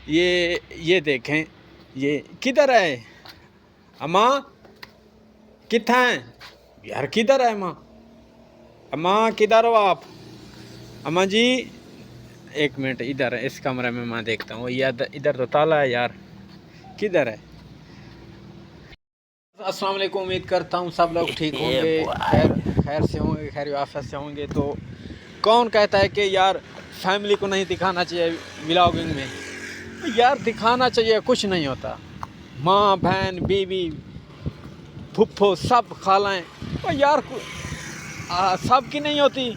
یہ دیکھیں یہ کدھر ہے اماں؟ کتھا ہیں یار؟ کدھر ہے اماں؟ اماں کدھر ہو آپ؟ اماں جی ایک منٹ ادھر ہے، اس کمرے میں میں دیکھتا ہوں، یہ ادھر تو تالا ہے یار، کدھر ہے؟ السلام علیکم، امید کرتا ہوں سب لوگ ٹھیک ہوں گے، خیر سے ہوں گے، خیر آفت سے ہوں گے۔ تو کون کہتا ہے کہ یار فیملی کو نہیں دکھانا چاہیے ولاگنگ میں؟ یار دکھانا چاہیے، کچھ نہیں ہوتا، ماں بہن بیوی پھپھو سب خالائیں، یار سب کی نہیں ہوتی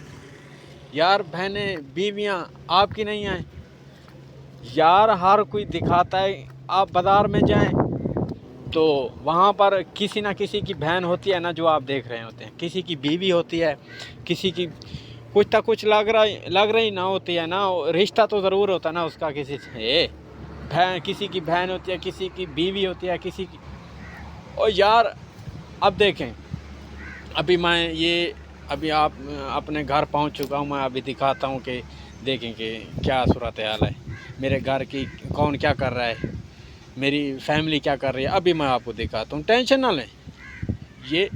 یار، بہنیں بیویاں آپ کی نہیں ہیں یار، ہر کوئی دکھاتا ہے۔ آپ بازار میں جائیں تو وہاں پر کسی نہ کسی کی بہن ہوتی ہے نا، جو آپ دیکھ رہے ہوتے ہیں، کسی کی بیوی ہوتی ہے، کسی کی کچھ نہ کچھ لگ رہی نہ ہوتی ہے نا، رشتہ تو ضرور ہوتا ہے نا اس کا کسی سے، بہن کسی کی بہن ہوتی ہے، کسی کی بیوی ہوتی ہے، کسی کی۔ اور یار اب دیکھیں، ابھی آپ اپنے گھر پہنچ چکا ہوں، میں ابھی دکھاتا ہوں کہ دیکھیں کہ کیا صورتحال ہے، میرے گھر کی کون کیا کر رہا ہے، میری فیملی کیا کر رہی ہے، ابھی میں آپ کو دکھاتا ہوں، ٹینشن نہ لیں۔ یہ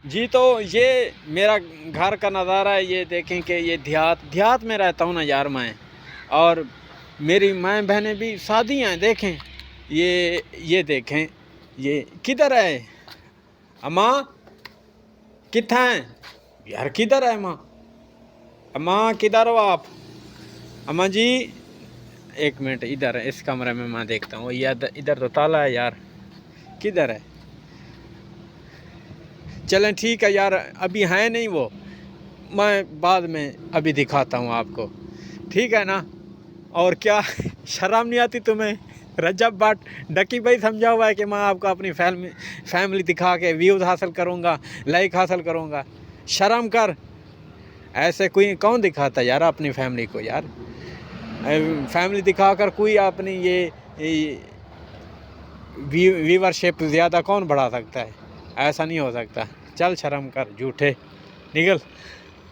جی تو یہ میرا گھر کا نظارہ ہے، یہ دیکھیں کہ یہ دیہات میں رہتا ہوں نا یار میں، اور میری مائیں بہنیں بھی شادی ہیں، دیکھیں یہ دیکھیں یہ کدھر ہے اماں؟ کتھا ہیں یار؟ کدھر ہے اماں؟ اماں کدھر ہو آپ؟ اماں جی ایک منٹ ادھر ہے، اس کمرے میں میں دیکھتا ہوں، یہ ادھر تو تالا ہے یار، کدھر ہے؟ چلیں ٹھیک ہے یار، ابھی ہے نہیں وہ، میں بعد میں ابھی دکھاتا ہوں آپ کو، ٹھیک ہے نا؟ اور کیا شرم نہیں آتی تمہیں؟ رجب بٹ ڈکی بھائی سمجھا ہوا ہے کہ میں آپ کو اپنی فیملی دکھا کے ویوز حاصل کروں گا، لائک حاصل کروں گا، شرم کر۔ ایسے کوئی کون دکھاتا ہے یار اپنی فیملی کو یار؟ فیملی دکھا کر کوئی اپنی یہ ویورشپ زیادہ کون بڑھا سکتا ہے؟ ایسا نہیں ہو سکتا، چل شرم کر جھوٹے، نکل۔